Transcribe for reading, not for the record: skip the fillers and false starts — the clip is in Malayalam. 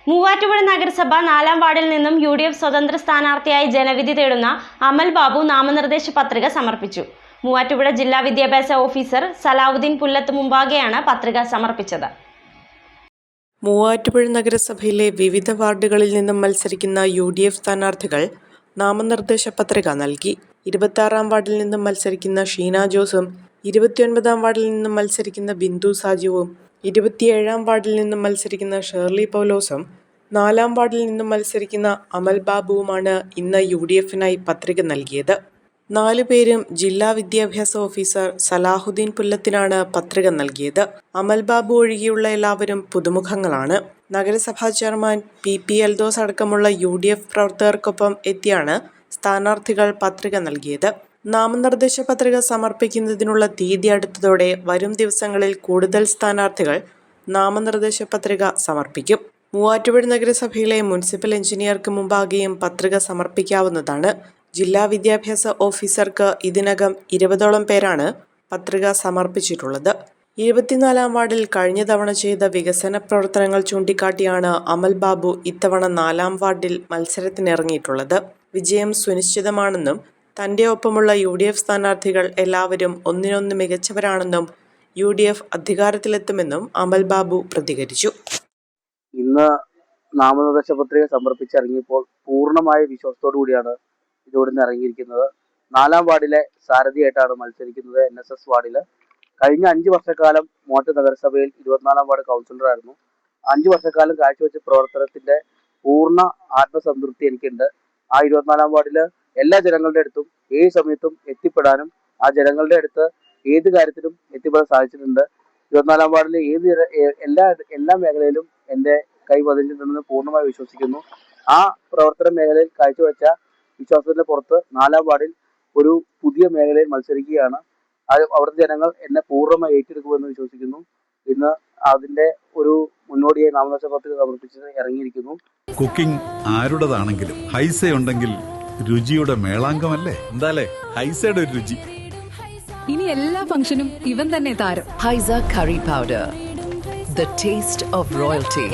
മൂവാറ്റുപുഴ നഗരസഭ 4-ാം വാർഡിൽ നിന്നും UDF സ്വതന്ത്ര സ്ഥാനാർത്ഥിയായി ജനവിധി തേടുന്ന അമൽ ബാബു നാമനിർദ്ദേശ പത്രിക സമർപ്പിച്ചു. മൂവാറ്റുപുഴ ജില്ലാ വിദ്യാഭ്യാസ ഓഫീസർ സലാഹുദ്ദീൻ പുല്ലത്ത് മുമ്പാകെയാണ് പത്രിക സമർപ്പിച്ചത്. മൂവാറ്റുപുഴ നഗരസഭയിലെ വിവിധ വാർഡുകളിൽ നിന്നും മത്സരിക്കുന്ന UDF സ്ഥാനാർത്ഥികൾ നാമനിർദ്ദേശ പത്രിക നൽകി. 26-ാം വാർഡിൽ നിന്നും മത്സരിക്കുന്ന ഷീന ജോസും 29-ാം വാർഡിൽ നിന്നും മത്സരിക്കുന്ന ബിന്ദു സാജുവും 27-ാം വാർഡിൽ നിന്നും മത്സരിക്കുന്ന ഷേർലി പൗലോസും 4-ാം വാർഡിൽ നിന്നും മത്സരിക്കുന്ന അമൽ ബാബുവുമാണ് ഇന്ന് UDFനായി പത്രിക നൽകിയത്. 4 പേരും ജില്ലാ വിദ്യാഭ്യാസ ഓഫീസർ സലാഹുദ്ദീൻ പുല്ലത്തിനാണ് പത്രിക നൽകിയത്. അമൽ ബാബു ഒഴികെയുള്ള എല്ലാവരും പുതുമുഖങ്ങളാണ്. നഗരസഭാ ചെയർമാൻ PP എൽദോസ് അടക്കമുള്ള UDF പ്രവർത്തകർക്കൊപ്പം എത്തിയാണ് സ്ഥാനാർത്ഥികൾ പത്രിക നൽകിയത്. നാമനിർദ്ദേശ പത്രിക സമർപ്പിക്കുന്നതിനുള്ള തീയതി അടുത്തതോടെ വരും ദിവസങ്ങളിൽ കൂടുതൽ സ്ഥാനാർത്ഥികൾ നാമനിർദ്ദേശ പത്രിക സമർപ്പിക്കും. മൂവാറ്റുപുഴ നഗരസഭയിലെ മുനിസിപ്പൽ എഞ്ചിനീയർക്ക് മുമ്പാകെയും പത്രിക സമർപ്പിക്കാവുന്നതാണ്. ജില്ലാ വിദ്യാഭ്യാസ ഓഫീസർക്ക് ഇതിനകം 20ഓളം പേരാണ് പത്രിക സമർപ്പിച്ചിട്ടുള്ളത്. 24-ാം വാർഡിൽ കഴിഞ്ഞ തവണ ചെയ്ത വികസന പ്രവർത്തനങ്ങൾ ചൂണ്ടിക്കാട്ടിയാണ് അമൽ ബാബു ഇത്തവണ 4-ാം വാർഡിൽ മത്സരത്തിനിറങ്ങിയിട്ടുള്ളത്. വിജയം സുനിശ്ചിതമാണെന്നും തന്റെ ഒപ്പമുള്ള UDF സ്ഥാനാർത്ഥികൾ എല്ലാവരും ഒന്നിനൊന്ന് മികച്ചവരാണെന്നും UDF അധികാരത്തിലെത്തുമെന്നും അമൽ ബാബു പ്രതികരിച്ചു. ഇന്ന് നാമനിർദ്ദേശ പത്രിക സമർപ്പിച്ചിറങ്ങിയപ്പോൾ പൂർണ്ണമായ വിശ്വാസത്തോടു കൂടിയാണ് ഇതോടെ ഇറങ്ങിയിരിക്കുന്നത്. 4-ാം വാർഡിലെ സാരഥിയായിട്ടാണ് മത്സരിക്കുന്നത്. NSS വാർഡിൽ കഴിഞ്ഞ 5 വർഷക്കാലം മൂവാറ്റുപുഴ നഗരസഭയിൽ 24-ാം വാർഡ് കൗൺസിലറായിരുന്നു. 5 വർഷക്കാലം കാഴ്ചവെച്ച പ്രവർത്തനത്തിന്റെ പൂർണ്ണ ആത്മസംതൃപ്തി എനിക്കുണ്ട്. ആ 24-ാം വാർഡിൽ എല്ലാ ജനങ്ങളുടെ അടുത്തും ഏത് സമയത്തും എത്തിപ്പെടാനും ആ ജനങ്ങളുടെ അടുത്ത് ഏത് കാര്യത്തിലും എത്തിപ്പെടാൻ സാധിച്ചിട്ടുണ്ട്. 24-ാം വാർഡിലെ എല്ലാ മേഖലയിലും എൻ്റെ കൈ പതിഞ്ഞിട്ടുണ്ടെന്ന് പൂർണ്ണമായി വിശ്വസിക്കുന്നു. ആ പ്രവർത്തന മേഖലയിൽ കാഴ്ചവെച്ച വിശ്വാസത്തിന്റെ പുറത്ത് 4-ാം വാർഡിൽ ഒരു പുതിയ മേഖലയിൽ മത്സരിക്കുകയാണ്. അവിടുത്തെ ജനങ്ങൾ എന്നെ പൂർണ്ണമായി ഏറ്റെടുക്കുമെന്ന് വിശ്വസിക്കുന്നു. ഇന്ന് അതിന്റെ ഒരു മുന്നോടിയായി നാമനിർദ്ദേശ പത്രിക സമർപ്പിച്ച് ഇറങ്ങിയിരിക്കുന്നു. കുക്കിംഗ് ആരുടേതാണെങ്കിലും ഹൈസ ഉണ്ടെങ്കിൽ രുചിയുടെ മേളാങ്കമല്ലേ? എന്താലേ ഹൈസയുടെ ഒരു രുചി. ഇനി എല്ലാ ഫംഗ്ഷനും ഇവൻ തന്നെ താരം. Haiza curry powder, the taste of royalty.